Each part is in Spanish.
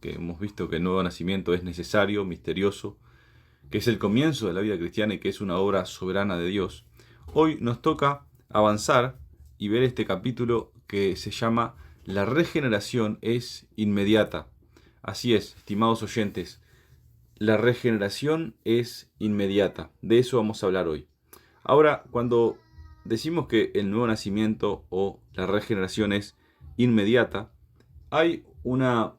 que hemos visto que el nuevo nacimiento es necesario, misterioso, que es el comienzo de la vida cristiana y que es una obra soberana de Dios, hoy nos toca avanzar y ver este capítulo que se llama La regeneración es inmediata. Así es, estimados oyentes, la regeneración es inmediata. De eso vamos a hablar hoy. Ahora, cuando decimos que el nuevo nacimiento o la regeneración es inmediata, hay una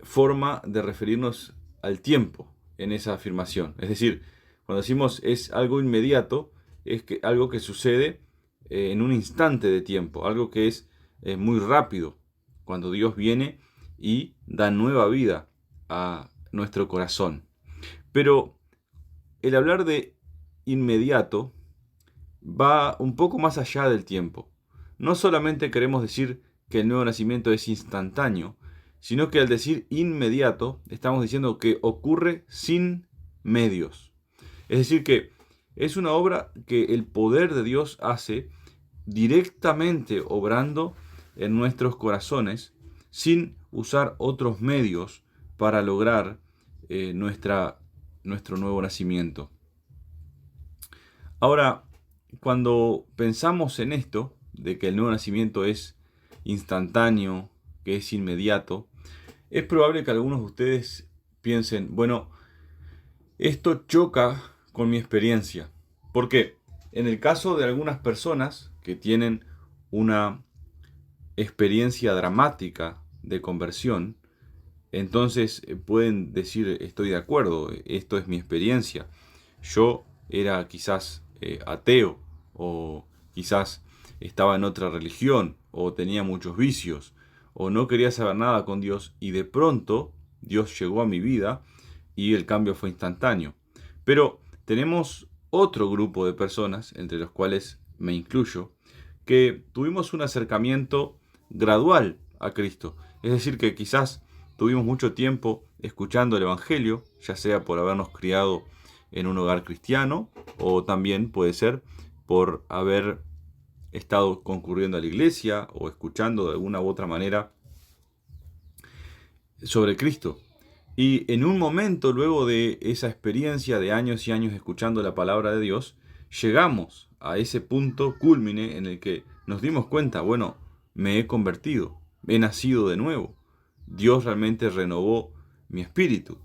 forma de referirnos al tiempo en esa afirmación. Es decir, cuando decimos es algo inmediato, es que algo que sucede en un instante de tiempo, algo que es muy rápido, cuando Dios viene y da nueva vida a nuestro corazón. Pero el hablar de inmediato va un poco más allá del tiempo. No solamente queremos decir que el nuevo nacimiento es instantáneo, sino que al decir inmediato estamos diciendo que ocurre sin medios. Es decir, que es una obra que el poder de Dios hace directamente obrando en nuestros corazones sin usar otros medios para lograr nuestro nuevo nacimiento. Ahora, cuando pensamos en esto, de que el nuevo nacimiento es instantáneo, que es inmediato, es probable que algunos de ustedes piensen, bueno, esto choca con mi experiencia. ¿Por qué? En el caso de algunas personas que tienen una experiencia dramática de conversión, entonces pueden decir, estoy de acuerdo, esto es mi experiencia. Yo era quizás ateo, o quizás estaba en otra religión, o tenía muchos vicios, o no quería saber nada con Dios, y de pronto Dios llegó a mi vida y el cambio fue instantáneo. Pero tenemos otro grupo de personas, entre los cuales me incluyo, que tuvimos un acercamiento gradual a Cristo. Es decir, que quizás tuvimos mucho tiempo escuchando el Evangelio, ya sea por habernos criado en un hogar cristiano, o también puede ser por haber estado concurriendo a la iglesia o escuchando de alguna u otra manera sobre Cristo. Y en un momento, luego de esa experiencia de años y años escuchando la palabra de Dios, llegamos a ese punto cúlmine en el que nos dimos cuenta, bueno, me he convertido, he nacido de nuevo. Dios realmente renovó mi espíritu.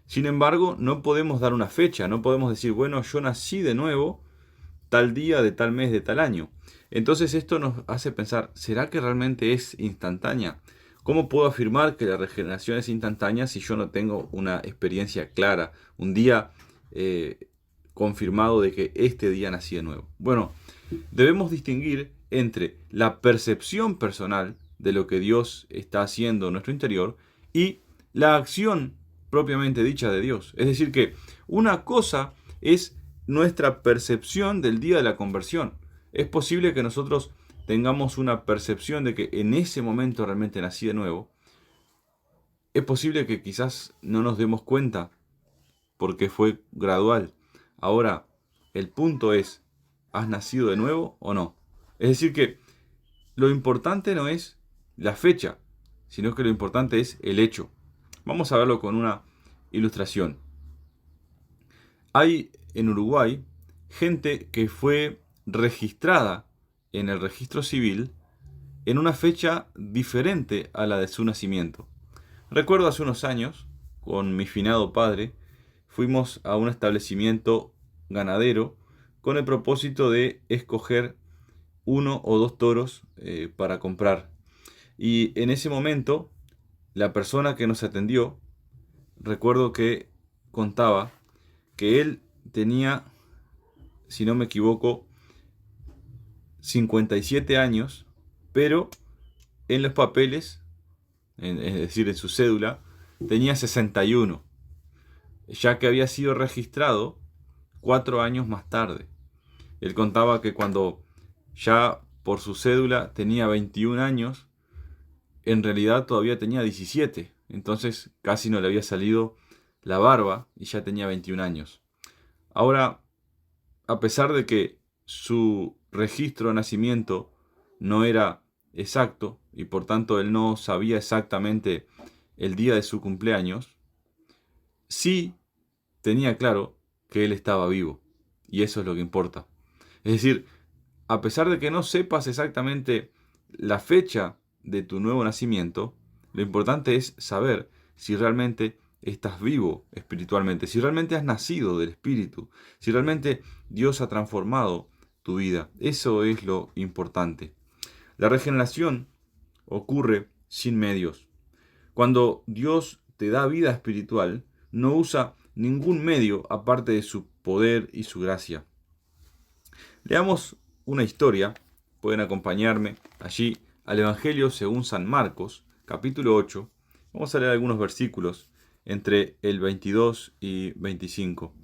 Sin embargo, no podemos dar una fecha, no podemos decir, bueno, yo nací de nuevo tal día, de tal mes, de tal año. Entonces esto nos hace pensar, ¿será que realmente es instantánea? ¿Cómo puedo afirmar que la regeneración es instantánea si yo no tengo una experiencia clara, un día confirmado de que este día nací de nuevo? Bueno, debemos distinguir entre la percepción personal de lo que Dios está haciendo en nuestro interior y la acción propiamente dicha de Dios. Es decir, que una cosa es nuestra percepción del día de la conversión. Es posible que nosotros tengamos una percepción de que en ese momento realmente nací de nuevo. Es posible que quizás no nos demos cuenta porque fue gradual. Ahora, el punto es, ¿has nacido de nuevo o no? Es decir que lo importante no es la fecha, sino que lo importante es el hecho. Vamos a verlo con una ilustración. Hay en Uruguay gente que fue registrada en el registro civil en una fecha diferente a la de su nacimiento. Recuerdo hace unos años, con mi finado padre, fuimos a un establecimiento ganadero con el propósito de escoger uno o dos toros para comprar. Y en ese momento, la persona que nos atendió, recuerdo que contaba que él tenía, si no me equivoco, 57 años, pero en los papeles, es decir, en su cédula, tenía 61, ya que había sido registrado 4 años más tarde. Él contaba que cuando ya por su cédula tenía 21 años, en realidad todavía tenía 17. Entonces casi no le había salido la barba y ya tenía 21 años. Ahora, a pesar de que su registro de nacimiento no era exacto, y por tanto él no sabía exactamente el día de su cumpleaños, sí tenía claro que él estaba vivo. Y eso es lo que importa. Es decir, a pesar de que no sepas exactamente la fecha de tu nuevo nacimiento, lo importante es saber si realmente estás vivo espiritualmente, si realmente has nacido del Espíritu, si realmente Dios ha transformado tu vida. Eso es lo importante. La regeneración ocurre sin medios. Cuando Dios te da vida espiritual, no usa ningún medio aparte de su poder y su gracia. Leamos una historia, pueden acompañarme allí al Evangelio según San Marcos, capítulo 8. Vamos a leer algunos versículos entre el 22 y 25.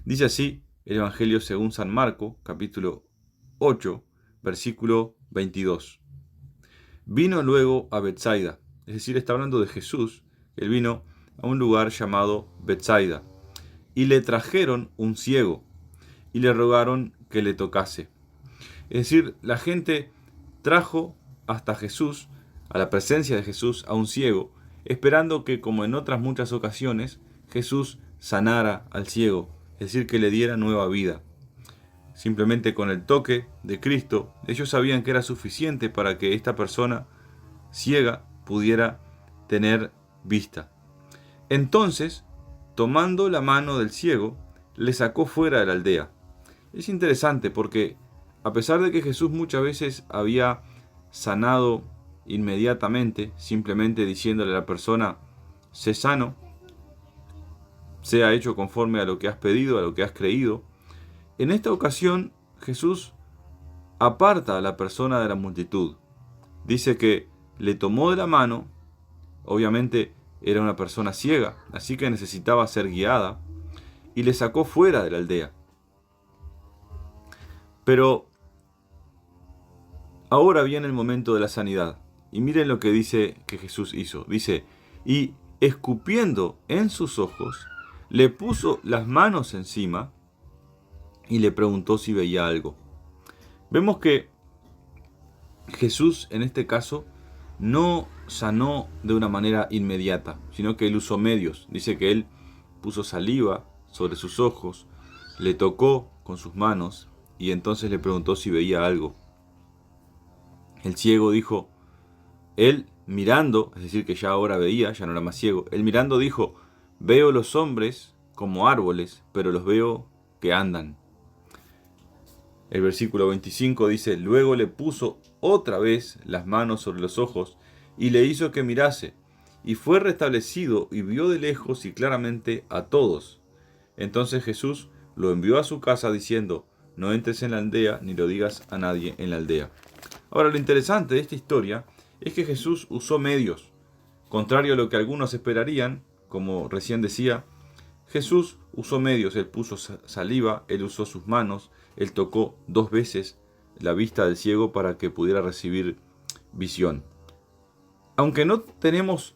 Dice así el Evangelio según San Marcos, capítulo 8, versículo 22. Vino luego a Betsaida, es decir, está hablando de Jesús. Él vino a un lugar llamado Betsaida, y le trajeron un ciego, y le rogaron que le tocase. Es decir, la gente trajo hasta Jesús, a la presencia de Jesús, a un ciego, esperando que, como en otras muchas ocasiones, Jesús sanara al ciego, es decir, que le diera nueva vida. Simplemente con el toque de Cristo, ellos sabían que era suficiente para que esta persona ciega pudiera tener vista. Entonces, tomando la mano del ciego, le sacó fuera de la aldea. Es interesante porque, a pesar de que Jesús muchas veces había sanado inmediatamente, simplemente diciéndole a la persona, sé sano, sea hecho conforme a lo que has pedido, a lo que has creído, en esta ocasión Jesús aparta a la persona de la multitud. Dice que le tomó de la mano, obviamente era una persona ciega, así que necesitaba ser guiada, y le sacó fuera de la aldea. Pero ahora viene el momento de la sanidad. Y miren lo que dice que Jesús hizo. Dice, y escupiendo en sus ojos, le puso las manos encima y le preguntó si veía algo. Vemos que Jesús en este caso no sanó de una manera inmediata, sino que él usó medios. Dice que él puso saliva sobre sus ojos, le tocó con sus manos y entonces le preguntó si veía algo. El ciego dijo, él mirando, es decir que ya ahora veía, ya no era más ciego, él mirando dijo, veo los hombres como árboles, pero los veo que andan. El versículo 25 dice, luego le puso otra vez las manos sobre los ojos y le hizo que mirase, y fue restablecido y vio de lejos y claramente a todos. Entonces Jesús lo envió a su casa diciendo, no entres en la aldea ni lo digas a nadie en la aldea. Ahora, lo interesante de esta historia es que Jesús usó medios. Contrario a lo que algunos esperarían, como recién decía, Jesús usó medios. Él puso saliva, él usó sus manos, él tocó 2 veces la vista del ciego para que pudiera recibir visión. Aunque no tenemos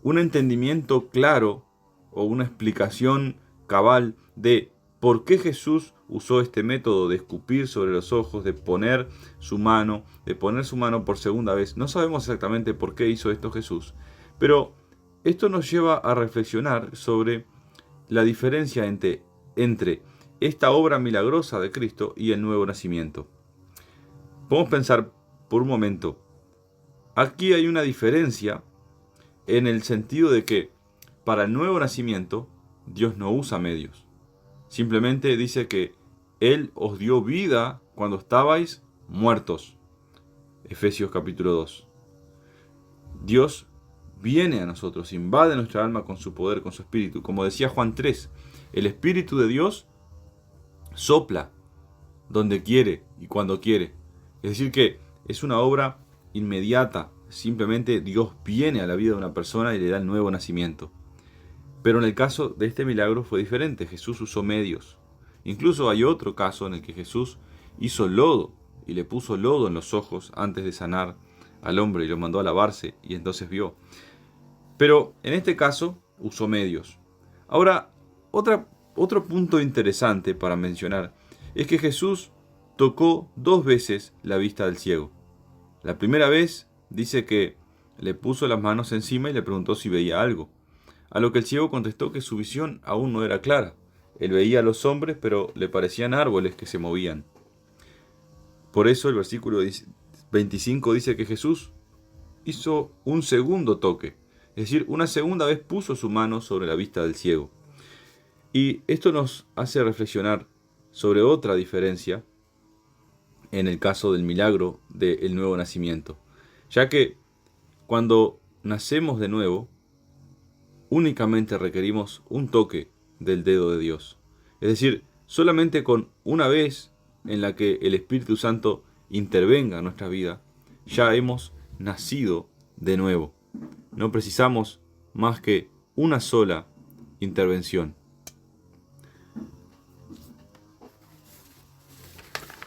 un entendimiento claro o una explicación cabal de por qué Jesús usó este método de escupir sobre los ojos, de poner su mano por segunda vez. No sabemos exactamente por qué hizo esto Jesús, pero esto nos lleva a reflexionar sobre la diferencia entre esta obra milagrosa de Cristo y el nuevo nacimiento. Podemos pensar por un momento, aquí hay una diferencia en el sentido de que para el nuevo nacimiento Dios no usa medios. Simplemente dice que Él os dio vida cuando estabais muertos. Efesios capítulo 2. Dios viene a nosotros, invade nuestra alma con su poder, con su espíritu. Como decía Juan 3, el Espíritu de Dios sopla donde quiere y cuando quiere. Es decir que es una obra inmediata. Simplemente Dios viene a la vida de una persona y le da el nuevo nacimiento. Pero en el caso de este milagro fue diferente. Jesús usó medios. Incluso hay otro caso en el que Jesús hizo lodo y le puso lodo en los ojos antes de sanar al hombre y lo mandó a lavarse y entonces vio. Pero en este caso usó medios. Ahora, otro punto interesante para mencionar es que Jesús tocó 2 veces la vista del ciego. La primera vez dice que le puso las manos encima y le preguntó si veía algo. A lo que el ciego contestó que su visión aún no era clara. Él veía a los hombres, pero le parecían árboles que se movían. Por eso el versículo 25 dice que Jesús hizo un segundo toque. Es decir, una segunda vez puso su mano sobre la vista del ciego. Y esto nos hace reflexionar sobre otra diferencia en el caso del milagro del nuevo nacimiento. Ya que cuando nacemos de nuevo, únicamente requerimos un toque del dedo de Dios. Es decir, solamente con una vez en la que el Espíritu Santo intervenga en nuestra vida, ya hemos nacido de nuevo. No precisamos más que una sola intervención.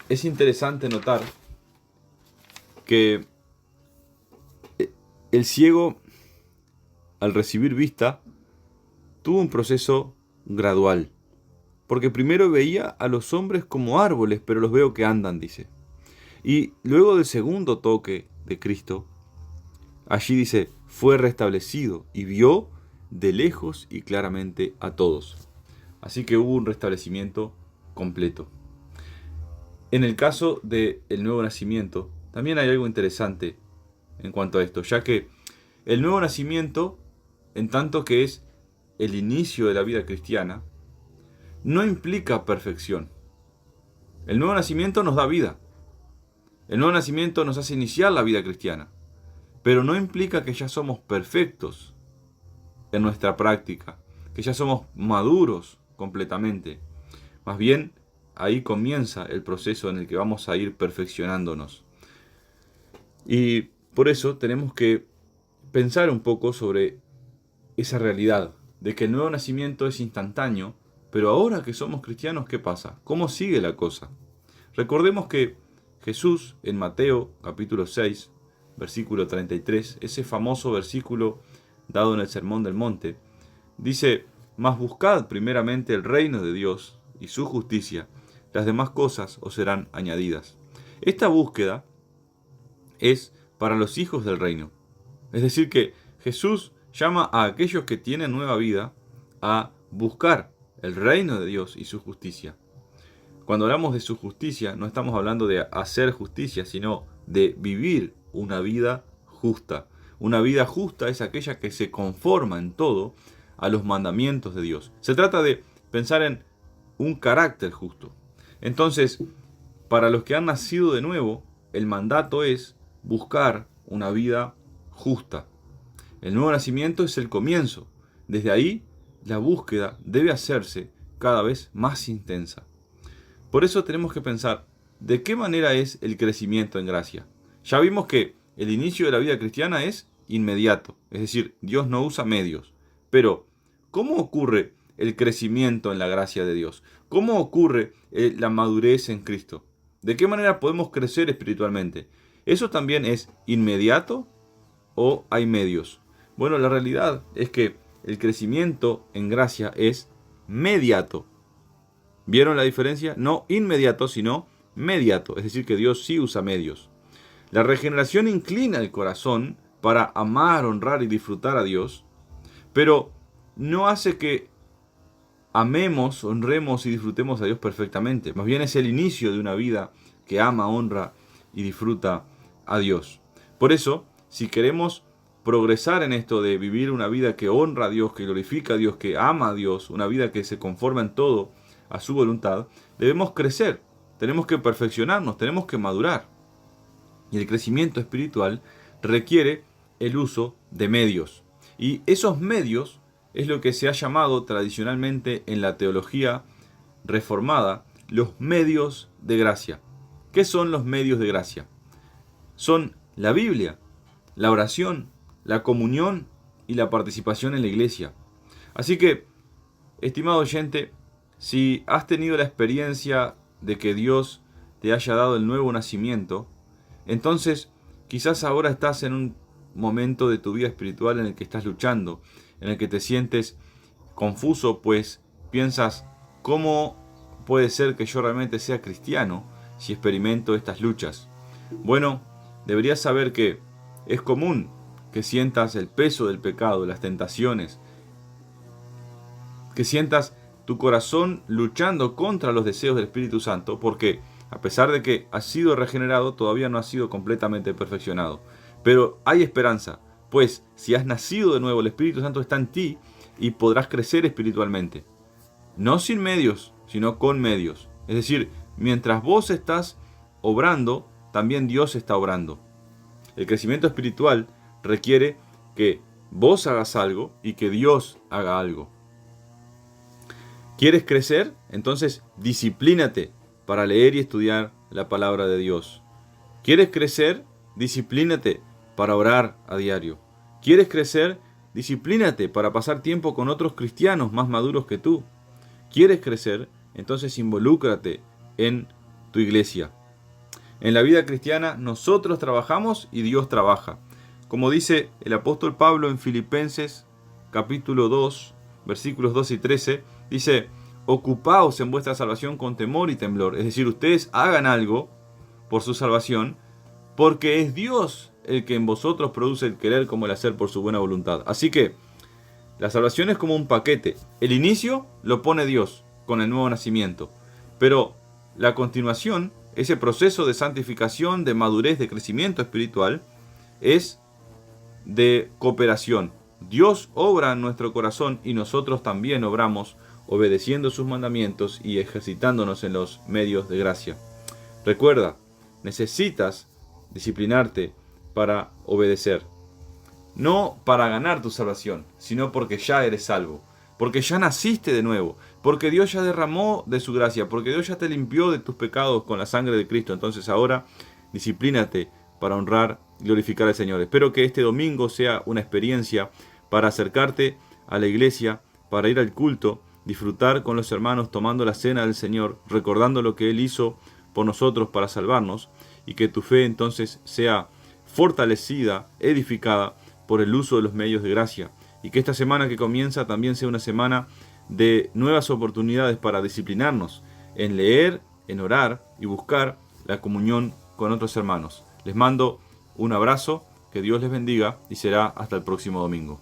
Es interesante notar que el ciego, al recibir vista, tuvo un proceso gradual. Porque primero veía a los hombres como árboles, pero los veo que andan, dice. Y luego del segundo toque de Cristo, allí dice, fue restablecido y vio de lejos y claramente a todos. Así que hubo un restablecimiento completo. En el caso del nuevo nacimiento, también hay algo interesante en cuanto a esto, ya que el nuevo nacimiento, en tanto que es el inicio de la vida cristiana, no implica perfección. El nuevo nacimiento nos da vida. El nuevo nacimiento nos hace iniciar la vida cristiana, pero no implica que ya somos perfectos en nuestra práctica, que ya somos maduros completamente. Más bien, ahí comienza el proceso en el que vamos a ir perfeccionándonos. Y por eso tenemos que pensar un poco sobre esa realidad de que el nuevo nacimiento es instantáneo, pero ahora que somos cristianos, ¿qué pasa? ¿Cómo sigue la cosa? Recordemos que Jesús en Mateo capítulo 6, versículo 33, ese famoso versículo dado en el Sermón del Monte, dice, mas buscad primeramente el reino de Dios y su justicia, las demás cosas os serán añadidas. Esta búsqueda es para los hijos del reino. Es decir, que Jesús llama a aquellos que tienen nueva vida a buscar el reino de Dios y su justicia. Cuando hablamos de su justicia, no estamos hablando de hacer justicia, sino de vivir una vida justa. Una vida justa es aquella que se conforma en todo a los mandamientos de Dios. Se trata de pensar en un carácter justo. Entonces, para los que han nacido de nuevo, el mandato es buscar una vida justa. El nuevo nacimiento es el comienzo. Desde ahí, la búsqueda debe hacerse cada vez más intensa. Por eso tenemos que pensar, ¿de qué manera es el crecimiento en gracia? Ya vimos que el inicio de la vida cristiana es inmediato, es decir, Dios no usa medios. Pero, ¿cómo ocurre el crecimiento en la gracia de Dios? ¿Cómo ocurre la madurez en Cristo? ¿De qué manera podemos crecer espiritualmente? ¿Eso también es inmediato o hay medios? Bueno, la realidad es que el crecimiento en gracia es mediato. ¿Vieron la diferencia? No inmediato, sino mediato. Es decir, que Dios sí usa medios. La regeneración inclina el corazón para amar, honrar y disfrutar a Dios, pero no hace que amemos, honremos y disfrutemos a Dios perfectamente. Más bien es el inicio de una vida que ama, honra y disfruta a Dios. Por eso, si queremos progresar en esto de vivir una vida que honra a Dios, que glorifica a Dios, que ama a Dios, una vida que se conforma en todo a su voluntad, debemos crecer, tenemos que perfeccionarnos, tenemos que madurar. Y el crecimiento espiritual requiere el uso de medios. Y esos medios es lo que se ha llamado tradicionalmente en la teología reformada los medios de gracia. ¿Qué son los medios de gracia? Son la Biblia, la oración, la comunión y la participación en la iglesia. Así que, estimado oyente, si has tenido la experiencia de que Dios te haya dado el nuevo nacimiento, entonces quizás ahora estás en un momento de tu vida espiritual en el que estás luchando, en el que te sientes confuso, pues piensas, ¿cómo puede ser que yo realmente sea cristiano si experimento estas luchas? Bueno, deberías saber que es común que sientas el peso del pecado, las tentaciones, que sientas tu corazón luchando contra los deseos del Espíritu Santo, porque a pesar de que has sido regenerado, todavía no has sido completamente perfeccionado. Pero hay esperanza, pues si has nacido de nuevo, el Espíritu Santo está en ti y podrás crecer espiritualmente. No sin medios, sino con medios. Es decir, mientras vos estás obrando, también Dios está obrando. El crecimiento espiritual requiere que vos hagas algo y que Dios haga algo. ¿Quieres crecer? Entonces disciplínate para leer y estudiar la palabra de Dios. ¿Quieres crecer? Disciplínate para orar a diario. ¿Quieres crecer? Disciplínate para pasar tiempo con otros cristianos más maduros que tú. ¿Quieres crecer? Entonces involúcrate en tu iglesia. En la vida cristiana nosotros trabajamos y Dios trabaja. Como dice el apóstol Pablo en Filipenses capítulo 2, versículos 2 y 13, dice: ocupaos en vuestra salvación con temor y temblor. Es decir, ustedes hagan algo por su salvación, porque es Dios el que en vosotros produce el querer como el hacer por su buena voluntad. Así que la salvación es como un paquete. El inicio lo pone Dios con el nuevo nacimiento, pero la continuación, ese proceso de santificación, de madurez, de crecimiento espiritual, es de cooperación. Dios obra en nuestro corazón y nosotros también obramos obedeciendo sus mandamientos y ejercitándonos en los medios de gracia. Recuerda, necesitas disciplinarte para obedecer. No para ganar tu salvación, sino porque ya eres salvo, porque ya naciste de nuevo, porque Dios ya derramó de su gracia, porque Dios ya te limpió de tus pecados con la sangre de Cristo. Entonces ahora disciplínate para honrar y glorificar al Señor. Espero que este domingo sea una experiencia para acercarte a la iglesia, para ir al culto, disfrutar con los hermanos tomando la cena del Señor, recordando lo que Él hizo por nosotros para salvarnos, y que tu fe entonces sea fortalecida, edificada por el uso de los medios de gracia, y que esta semana que comienza también sea una semana de nuevas oportunidades para disciplinarnos en leer, en orar y buscar la comunión con otros hermanos. Les mando un abrazo, que Dios les bendiga y será hasta el próximo domingo.